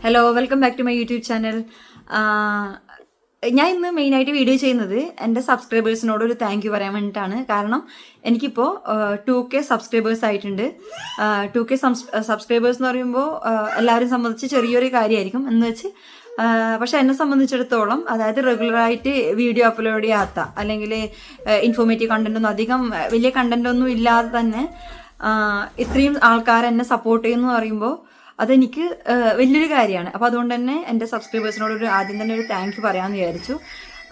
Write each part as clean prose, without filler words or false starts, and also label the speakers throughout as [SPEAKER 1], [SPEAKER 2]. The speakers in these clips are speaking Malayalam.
[SPEAKER 1] Hello, welcome back to my YouTube channel. ഞാൻ ഇന്ന് മെയിനായിട്ട് വീഡിയോ ചെയ്യുന്നത് എൻ്റെ സബ്സ്ക്രൈബേഴ്സിനോട് ഒരു താങ്ക് യു പറയാൻ വേണ്ടിയിട്ടാണ്. കാരണം എനിക്കിപ്പോൾ 2K സബ്സ്ക്രൈബേഴ്സ് ആയിട്ടുണ്ട്. 2K സബ്സ്ക്രൈബേഴ്സ് എന്ന് പറയുമ്പോൾ എല്ലാവരും സംബന്ധിച്ച് ചെറിയൊരു കാര്യമായിരിക്കും എന്ന് വെച്ച്, പക്ഷെ എന്നെ സംബന്ധിച്ചിടത്തോളം അതായത് റെഗുലറായിട്ട് വീഡിയോ അപ്ലോഡ് ചെയ്യാത്ത അല്ലെങ്കിൽ ഇൻഫോർമേറ്റീവ് കണ്ടന്റ് ഒന്നും അധികം വലിയ കണ്ടന്റ് ഒന്നും ഇല്ലാതെ തന്നെ ഇത്രയും ആൾക്കാർ എന്നെ സപ്പോർട്ട് ചെയ്യുന്നു പറയുമ്പോൾ അതെനിക്ക് വലിയൊരു കാര്യമാണ്. അപ്പോൾ അതുകൊണ്ട് തന്നെ എൻ്റെ സബ്സ്ക്രൈബേഴ്സിനോട് ആദ്യം തന്നെ ഒരു താങ്ക് യു പറയാമെന്ന് വിചാരിച്ചു.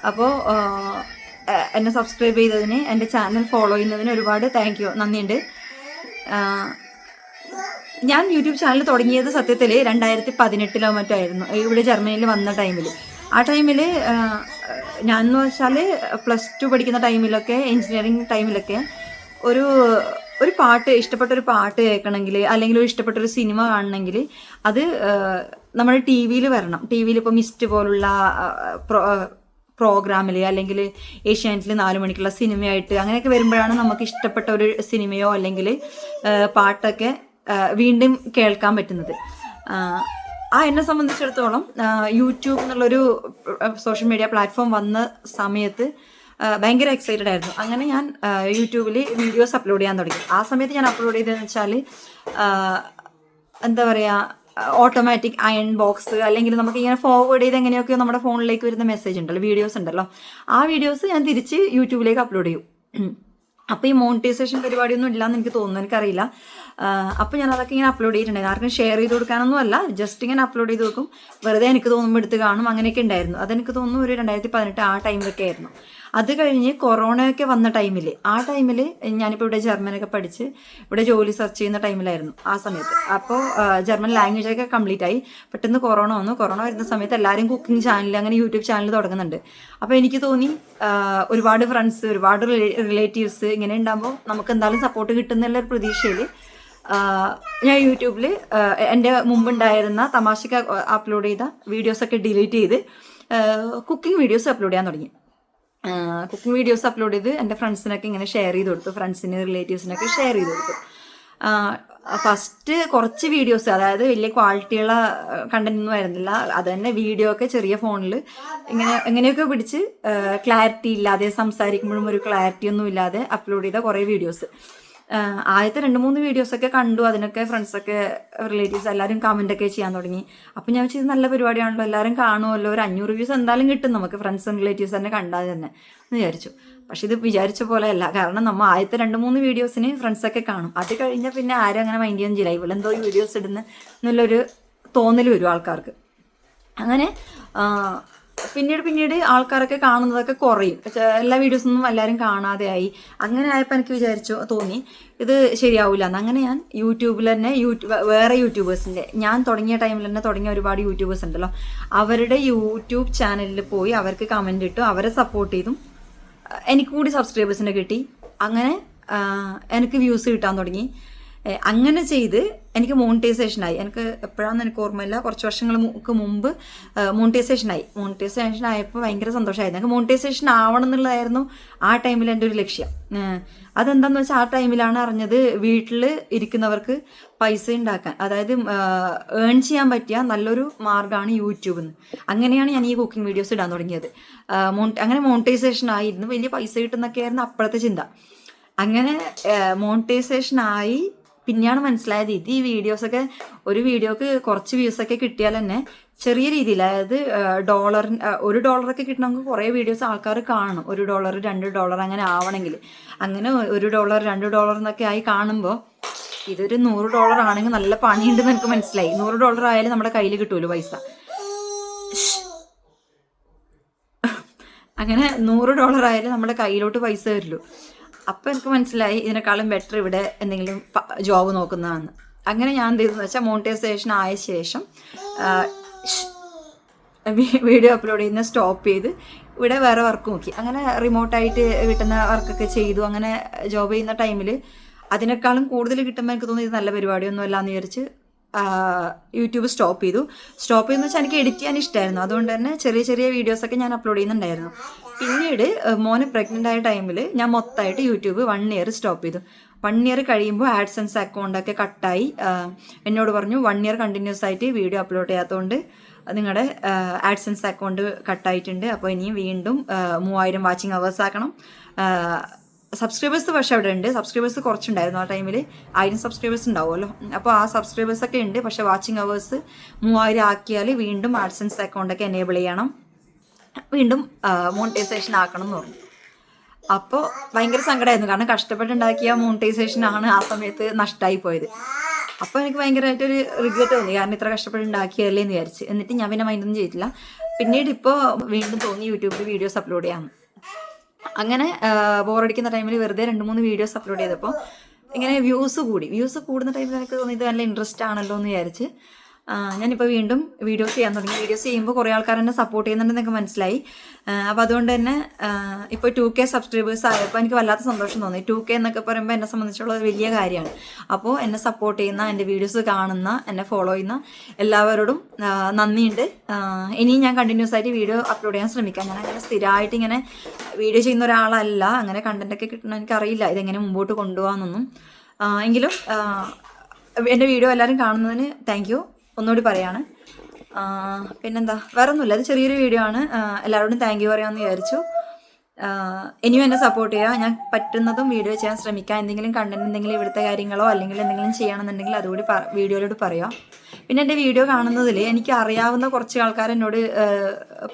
[SPEAKER 1] അപ്പോൾ എന്നെ സബ്സ്ക്രൈബ് ചെയ്തതിന്, എൻ്റെ ചാനൽ ഫോളോ ചെയ്യുന്നതിന് ഒരുപാട് താങ്ക് യു, നന്ദിയുണ്ട്. ഞാൻ യൂട്യൂബ് ചാനൽ തുടങ്ങിയത് സത്യത്തിൽ 2018 മറ്റോ ആയിരുന്നു, ഇവിടെ ജർമ്മനിയിൽ വന്ന ടൈമിൽ. ആ ടൈമിൽ ഞാൻ എന്ന് വെച്ചാൽ +2 പഠിക്കുന്ന ടൈമിലൊക്കെ, എഞ്ചിനീയറിങ് ടൈമിലൊക്കെ ഒരു പാട്ട്, ഇഷ്ടപ്പെട്ടൊരു പാട്ട് കേൾക്കണമെങ്കിൽ അല്ലെങ്കിൽ ഒരു ഇഷ്ടപ്പെട്ടൊരു സിനിമ കാണണമെങ്കിൽ അത് നമ്മുടെ ടി വിയിൽ വരണം. ടി വിയിൽ ഇപ്പോൾ മിസ്റ്റ് പോലുള്ള പ്രോഗ്രാമിൽ അല്ലെങ്കിൽ ഏഷ്യാനെറ്റിൽ 4 മണിക്കുള്ള സിനിമയായിട്ട് അങ്ങനെയൊക്കെ വരുമ്പോഴാണ് നമുക്ക് ഇഷ്ടപ്പെട്ട ഒരു സിനിമയോ അല്ലെങ്കിൽ പാട്ടൊക്കെ വീണ്ടും കേൾക്കാൻ പറ്റുന്നത്. എന്നെ സംബന്ധിച്ചിടത്തോളം യൂട്യൂബ് എന്നുള്ളൊരു സോഷ്യൽ മീഡിയ പ്ലാറ്റ്ഫോം വന്ന സമയത്ത് ഭയങ്കര എക്സൈറ്റഡ് ആയിരുന്നു. അങ്ങനെ ഞാൻ യൂട്യൂബിൽ വീഡിയോസ് അപ്ലോഡ് ചെയ്യാൻ തുടങ്ങി. ആ സമയത്ത് ഞാൻ അപ്ലോഡ് ചെയ്തതെന്ന് വെച്ചാൽ എന്താ പറയുക, ഓട്ടോമാറ്റിക് അയൺ ബോക്സ് അല്ലെങ്കിൽ നമുക്ക് ഇങ്ങനെ ഫോർവേഡ് ചെയ്ത് എങ്ങനെയൊക്കെയോ നമ്മുടെ ഫോണിലേക്ക് വരുന്ന മെസ്സേജ് ഉണ്ടല്ലോ, വീഡിയോസ് ഉണ്ടല്ലോ, ആ വീഡിയോസ് ഞാൻ തിരിച്ച് യൂട്യൂബിലേക്ക് അപ്ലോഡ് ചെയ്യും. അപ്പോൾ ഈ മോണിറ്റൈസേഷൻ പരിപാടിയൊന്നും ഇല്ലയെന്ന് എനിക്ക് തോന്നുന്നു, എനിക്കറിയില്ല. അപ്പോൾ ഞാൻ അതൊക്കെ ഇങ്ങനെ അപ്ലോഡ് ചെയ്തിട്ടുണ്ടായിരുന്നു. ആർക്കും ഷെയർ ചെയ്ത് കൊടുക്കാനൊന്നും അല്ല, ജസ്റ്റ് ഇങ്ങനെ അപ്ലോഡ് ചെയ്ത് വെക്കും, വെറുതെ എനിക്ക് തോന്നുമ്പോൾ എടുത്ത് കാണും, അങ്ങനെയൊക്കെ ഉണ്ടായിരുന്നു. അതെനിക്ക് തോന്നുന്നു ഒരു 2018 ആ ടൈമിലൊക്കെ ആയിരുന്നു. അത് കഴിഞ്ഞ് കൊറോണയൊക്കെ വന്ന ടൈമിൽ, ആ ടൈമിൽ ഞാനിപ്പോൾ ഇവിടെ ജർമ്മനൊക്കെ പഠിച്ച് ഇവിടെ ജോലി സെർച്ച് ചെയ്യുന്ന ടൈമിലായിരുന്നു ആ സമയത്ത്. അപ്പോൾ ജർമ്മൻ ലാംഗ്വേജൊക്കെ കംപ്ലീറ്റ് ആയി. പെട്ടെന്ന് കൊറോണ വന്നു. കൊറോണ വരുന്ന സമയത്ത് എല്ലാവരും കുക്കിംഗ് ചാനൽ, അങ്ങനെ യൂട്യൂബ് ചാനൽ തുടങ്ങുന്നുണ്ട്. അപ്പോൾ എനിക്ക് തോന്നി ഒരുപാട് ഫ്രണ്ട്സ്, ഒരുപാട് റിലേറ്റീവ്സ് ഇങ്ങനെ ഉണ്ടാകുമ്പോൾ നമുക്ക് എന്തായാലും സപ്പോർട്ട് കിട്ടുന്നുള്ള ഒരു പ്രതീക്ഷയിൽ ഞാൻ യൂട്യൂബിൽ എൻ്റെ മുമ്പുണ്ടായിരുന്ന തമാശക്ക് അപ്ലോഡ് ചെയ്ത വീഡിയോസൊക്കെ ഡിലീറ്റ് ചെയ്ത് കുക്കിംഗ് വീഡിയോസ് അപ്ലോഡ് ചെയ്യാൻ തുടങ്ങി. കുക്കിംഗ് വീഡിയോസ് അപ്ലോഡ് ചെയ്ത് എൻ്റെ ഫ്രണ്ട്സിനൊക്കെ ഇങ്ങനെ ഷെയർ ചെയ്ത് കൊടുത്തു, ഫ്രണ്ട്സിന് റിലേറ്റീവ്സിനൊക്കെ ഷെയർ ചെയ്ത് കൊടുത്തു. ഫസ്റ്റ് കുറച്ച് വീഡിയോസ്, അതായത് വലിയ ക്വാളിറ്റിയുള്ള കണ്ടന്റ് ഒന്നും ആയിരുന്നില്ല. അത് തന്നെ വീഡിയോ ഒക്കെ ചെറിയ ഫോണിൽ എങ്ങനെയൊക്കെ പിടിച്ച് ക്ലാരിറ്റി ഇല്ലാതെ, സംസാരിക്കുമ്പോഴും ഒരു ക്ലാരിറ്റി ഒന്നും ഇല്ലാതെ അപ്ലോഡ് ചെയ്ത കുറേ വീഡിയോസ്. ആദ്യത്തെ 2-3 വീഡിയോസൊക്കെ കണ്ടു. അതിനൊക്കെ ഫ്രണ്ട്സൊക്കെ, റിലേറ്റീവ്സ് എല്ലാവരും കമൻ്റൊക്കെ ചെയ്യാൻ തുടങ്ങി. അപ്പം ഞാൻ വെച്ചത് നല്ല പരിപാടിയാണല്ലോ, എല്ലാവരും കാണുമല്ലോ, ഒരു 500 വ്യൂസ് എന്തായാലും കിട്ടും നമുക്ക് ഫ്രണ്ട്സും റിലേറ്റീവ്സ് തന്നെ കണ്ടാൽ തന്നെ എന്ന് വിചാരിച്ചു. പക്ഷെ ഇത് വിചാരിച്ച പോലെയല്ല. കാരണം നമ്മൾ ആദ്യത്തെ 2-3 വീഡിയോസിന് ഫ്രണ്ട്സൊക്കെ കാണും. അത് കഴിഞ്ഞാൽ പിന്നെ ആരും അങ്ങനെ മൈൻഡ് ചെയ്യാൻ ചെയ്യില്ല, ഇവളെന്തോ ഈ വീഡിയോസ് ഇടുന്ന എന്നുള്ളൊരു തോന്നൽ വരും ആൾക്കാർക്ക്. അങ്ങനെ പിന്നീട് ആൾക്കാരൊക്കെ കാണുന്നതൊക്കെ കുറയും, എല്ലാ വീഡിയോസൊന്നും എല്ലാവരും കാണാതെ ആയി. അങ്ങനെ ആയപ്പോൾ എനിക്ക് തോന്നി ഇത് ശരിയാവില്ല എന്ന്. അങ്ങനെ ഞാൻ യൂട്യൂബിൽ തന്നെ വേറെ യൂട്യൂബേഴ്സിൻ്റെ, ഞാൻ തുടങ്ങിയ ടൈമിൽ തന്നെ തുടങ്ങിയ ഒരുപാട് യൂട്യൂബേഴ്സ് ഉണ്ടല്ലോ, അവരുടെ യൂട്യൂബ് ചാനലിൽ പോയി അവർക്ക് കമൻ്റ് ഇട്ടു, അവരെ സപ്പോർട്ട് ചെയ്തും എനിക്ക് കൂടി സബ്സ്ക്രൈബേഴ്സിനെ കിട്ടി. അങ്ങനെ എനിക്ക് വ്യൂസ് കിട്ടാൻ തുടങ്ങി. അങ്ങനെ ചെയ്ത് എനിക്ക് മോണിറ്റൈസേഷനായി. എനിക്ക് എപ്പോഴാണെന്ന് എനിക്ക് ഓർമ്മയില്ല, കുറച്ച് വർഷങ്ങൾക്ക് മുമ്പ് മോണിറ്റൈസേഷൻ ആയപ്പോൾ ഭയങ്കര സന്തോഷമായിരുന്നു. എനിക്ക് മോണിറ്റൈസേഷൻ ആവണം എന്നുള്ളതായിരുന്നു ആ ടൈമിൽ എൻ്റെ ഒരു ലക്ഷ്യം. അതെന്താണെന്ന് വെച്ചാൽ ആ ടൈമിലാണ് അറിഞ്ഞത് വീട്ടിൽ ഇരിക്കുന്നവർക്ക് പൈസ ഉണ്ടാക്കാൻ, അതായത് ഏൺ ചെയ്യാൻ പറ്റിയ നല്ലൊരു മാർഗ്ഗമാണ് യൂട്യൂബ് എന്ന്. അങ്ങനെയാണ് ഞാൻ ഈ കുക്കിംഗ് വീഡിയോസ് ഇടാൻ തുടങ്ങിയത്. അങ്ങനെ മോണിറ്റൈസേഷൻ ആയിരുന്നു, വലിയ പൈസ കിട്ടുന്നൊക്കെ ആയിരുന്നു അപ്പോഴത്തെ ചിന്ത. അങ്ങനെ മോണിറ്റൈസേഷനായി പിന്നെയാണ് മനസ്സിലായത് ഈ വീഡിയോസൊക്കെ, ഒരു വീഡിയോക്ക് കുറച്ച് വ്യൂസൊക്കെ കിട്ടിയാൽ തന്നെ ചെറിയ രീതിയിൽ, അതായത് $1 കിട്ടണമെങ്കിൽ കുറേ വീഡിയോസ് ആൾക്കാർ കാണും. $1, $2 അങ്ങനെ ആവണമെങ്കിൽ. അങ്ങനെ $1, $2 എന്നൊക്കെ ആയി കാണുമ്പോൾ ഇതൊരു $100 ആണെങ്കിൽ നല്ല പണിയുണ്ടെന്ന് എനിക്ക് മനസ്സിലായി. $100 ആയാലും നമ്മുടെ കയ്യിൽ കിട്ടുമല്ലോ പൈസ. അങ്ങനെ $100 ആയാലും നമ്മുടെ കയ്യിലോട്ട് പൈസ വരുള്ളൂ. അപ്പോൾ എനിക്ക് മനസ്സിലായി ഇതിനേക്കാളും ബെറ്റർ ഇവിടെ എന്തെങ്കിലും ജോബ് നോക്കുന്നതാണ്. അങ്ങനെ ഞാൻ എന്ത് ചെയ്തെന്ന് വെച്ചാൽ മോണിറ്റൈസേഷൻ ആയ ശേഷം വീഡിയോ അപ്ലോഡ് ചെയ്യുന്ന സ്റ്റോപ്പ് ചെയ്ത് ഇവിടെ വേറെ വർക്ക് നോക്കി. അങ്ങനെ റിമോട്ടായിട്ട് കിട്ടുന്ന വർക്കൊക്കെ ചെയ്തു. അങ്ങനെ ജോബ് ചെയ്യുന്ന ടൈമിൽ അതിനേക്കാളും കൂടുതൽ കിട്ടുമ്പോൾ എനിക്ക് തോന്നി ഇത് നല്ല പരിപാടിയൊന്നും അല്ല എന്ന് വിചാരിച്ച് യൂട്യൂബ് സ്റ്റോപ്പ് ചെയ്തെന്ന് വെച്ചാൽ എനിക്ക് എഡിറ്റ് ചെയ്യാൻ ഇഷ്ടമായിരുന്നു. അതുകൊണ്ട് തന്നെ ചെറിയ വീഡിയോസൊക്കെ ഞാൻ അപ്ലോഡ് ചെയ്യുന്നുണ്ടായിരുന്നു. പിന്നീട് മോനെ പ്രഗ്നൻ്റ് ആയ ടൈമിൽ ഞാൻ മൊത്തമായിട്ട് യൂട്യൂബ് 1 ഇയർ സ്റ്റോപ്പ് ചെയ്തു. 1 ഇയർ കഴിയുമ്പോൾ ആഡ്സെൻസ് അക്കൗണ്ടൊക്കെ കട്ടായി. എന്നോട് പറഞ്ഞു 1 ഇയർ കണ്ടിന്യൂസ് ആയിട്ട് വീഡിയോ അപ്ലോഡ് ചെയ്യാത്തതുകൊണ്ട് നിങ്ങളുടെ ആഡ്സെൻസ് അക്കൗണ്ട് കട്ടായിട്ടുണ്ട്. അപ്പോൾ ഇനിയും വീണ്ടും 3000 വാച്ചിങ് അവേഴ്സ് ആക്കണം. സബ്സ്ക്രൈബേഴ്സ് പക്ഷേ അവിടെ ഉണ്ട്. സബ്സ്ക്രൈബേഴ്സ് കുറച്ചുണ്ടായിരുന്നു ആ ടൈമിൽ. 1000 സബ്സ്ക്രൈബേഴ്സ് ഉണ്ടാവുമല്ലോ. അപ്പോൾ ആ സബ്സ്ക്രൈബേഴ്സൊക്കെ ഉണ്ട്. പക്ഷേ വാച്ചിങ് അവേഴ്സ് 3000 ആക്കിയാൽ വീണ്ടും ആഡ്സെൻസ് അക്കൗണ്ടൊക്കെ എനേബിൾ ചെയ്യണം, വീണ്ടും മോണിറ്റൈസേഷൻ ആക്കണം എന്ന് പറഞ്ഞു. അപ്പോൾ ഭയങ്കര സങ്കടമായിരുന്നു. കാരണം കഷ്ടപ്പെട്ടുണ്ടാക്കിയ മോണിറ്റൈസേഷൻ ആണ് ആ സമയത്ത് നഷ്ടമായി പോയത്. അപ്പോൾ എനിക്ക് ഭയങ്കരമായിട്ടൊരു റിഗ്രറ്റ് തോന്നി. കാരണം ഇത്ര കഷ്ടപ്പെട്ടുണ്ടാക്കിയല്ലേ എന്ന് വിചാരിച്ച്. എന്നിട്ട് ഞാൻ പിന്നെ മൈൻഡൊന്നും ചെയ്തിട്ടില്ല. പിന്നീട് ഇപ്പോൾ വീണ്ടും തോന്നി യൂട്യൂബിൽ വീഡിയോസ് അപ്ലോഡ് ചെയ്യാമെന്ന്. അങ്ങനെ ബോറടിക്കുന്ന ടൈമിൽ വെറുതെ 2-3 വീഡിയോസ് അപ്ലോഡ് ചെയ്തപ്പോൾ ഇങ്ങനെ വ്യൂസ് കൂടുന്ന ടൈമിൽ എനിക്ക് തോന്നി ഇത് നല്ല ഇൻട്രസ്റ്റ് ആണല്ലോ എന്ന് വിചാരിച്ച് ഞാനിപ്പോൾ വീണ്ടും വീഡിയോസ് ചെയ്യാൻ തുടങ്ങി. വീഡിയോസ് ചെയ്യുമ്പോൾ കുറേ ആൾക്കാർ എന്നെ സപ്പോർട്ട് ചെയ്യുന്നുണ്ടെന്നൊക്കെ മനസ്സിലായി. അപ്പോൾ അതുകൊണ്ട് തന്നെ ഇപ്പോൾ 2K സബ്സ്ക്രൈബേഴ്സ് ആയപ്പോൾ എനിക്ക് വല്ലാത്ത സന്തോഷം തോന്നി. 2K എന്നൊക്കെ പറയുമ്പോൾ എന്നെ സംബന്ധിച്ചുള്ള വലിയ കാര്യമാണ്. അപ്പോൾ എന്നെ സപ്പോർട്ട് ചെയ്യുന്ന, എൻ്റെ വീഡിയോസ് കാണുന്ന, എന്നെ ഫോളോ ചെയ്യുന്ന എല്ലാവരോടും നന്ദിയുണ്ട്. ഇനിയും ഞാൻ കണ്ടിന്യൂസ് ആയിട്ട് വീഡിയോ അപ്ലോഡ് ചെയ്യാൻ ശ്രമിക്കാം. ഞാൻ അങ്ങനെ സ്ഥിരമായിട്ട് ഇങ്ങനെ വീഡിയോ ചെയ്യുന്ന ഒരാളല്ല. അങ്ങനെ കണ്ടൻറ്റൊക്കെ കിട്ടണം എനിക്കറിയില്ല ഇതെങ്ങനെ മുമ്പോട്ട് കൊണ്ടുപോകാമെന്നൊന്നും. എങ്കിലും എൻ്റെ വീഡിയോ എല്ലാവരും കാണുന്നതിന് താങ്ക് യു ഒന്നുകൂടി പറയാണ്. പിന്നെന്താ, വേറെ ഒന്നുമില്ല. അത് ചെറിയൊരു വീഡിയോ ആണ്. എല്ലാവരോടും താങ്ക് യു പറയാമെന്ന് വിചാരിച്ചു. ഇനിയും എന്നെ സപ്പോർട്ട് ചെയ്യുക. ഞാൻ പറ്റുന്നതും വീഡിയോ ചെയ്യാൻ ശ്രമിക്കാം. എന്തെങ്കിലും കണ്ടന്റ്, എന്തെങ്കിലും ഇവിടുത്തെ കാര്യങ്ങളോ അല്ലെങ്കിൽ എന്തെങ്കിലും ചെയ്യണമെന്നുണ്ടെങ്കിൽ അതുകൂടി വീഡിയോയിലോട്ട് പറയുക. പിന്നെ എൻ്റെ വീഡിയോ കാണുന്നതിൽ എനിക്ക് അറിയാവുന്ന കുറച്ച് ആൾക്കാർ എന്നോട്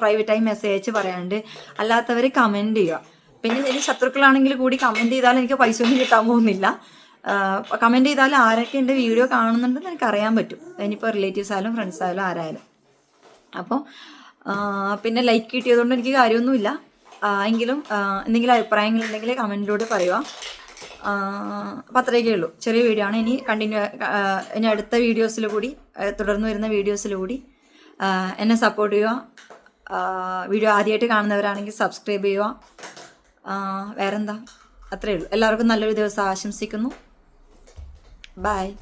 [SPEAKER 1] പ്രൈവറ്റായി മെസ്സേജ് അയച്ച് പറയാനുണ്ട്. അല്ലാത്തവർ കമൻറ്റ് ചെയ്യുക. പിന്നെ എനിക്ക് ശത്രുക്കളാണെങ്കിൽ കൂടി കമൻറ്റ് ചെയ്താൽ എനിക്ക് പൈസ ഒന്നും കിട്ടാൻ പോകുന്നില്ല. കമൻറ്റ് ചെയ്താൽ ആരൊക്കെ എൻ്റെ വീഡിയോ കാണുന്നുണ്ടെന്ന് എനിക്ക് അറിയാൻ പറ്റും. ഇനിയിപ്പോൾ റിലേറ്റീവ്സ് ആയാലും ഫ്രണ്ട്സ് ആയാലും ആരായാലും. അപ്പോൾ പിന്നെ ലൈക്ക് കിട്ടിയതുകൊണ്ട് എനിക്ക് കാര്യമൊന്നുമില്ല. എങ്കിലും എന്തെങ്കിലും അഭിപ്രായങ്ങളുണ്ടെങ്കിൽ കമൻറ്റിലൂടെ പറയുക. അപ്പോൾ അത്രയൊക്കെ ഉള്ളൂ. ചെറിയ വീഡിയോ ആണ്. ഇനി അടുത്ത വീഡിയോസിൽ കൂടി, തുടർന്ന് വരുന്ന വീഡിയോസിൽ കൂടി എന്നെ സപ്പോർട്ട് ചെയ്യുക. വീഡിയോ ആദ്യമായിട്ട് കാണുന്നവരാണെങ്കിൽ സബ്സ്ക്രൈബ് ചെയ്യുക. വേറെന്താ, അത്രയേ ഉള്ളൂ. എല്ലാവർക്കും നല്ലൊരു ദിവസം ആശംസിക്കുന്നു. Bye.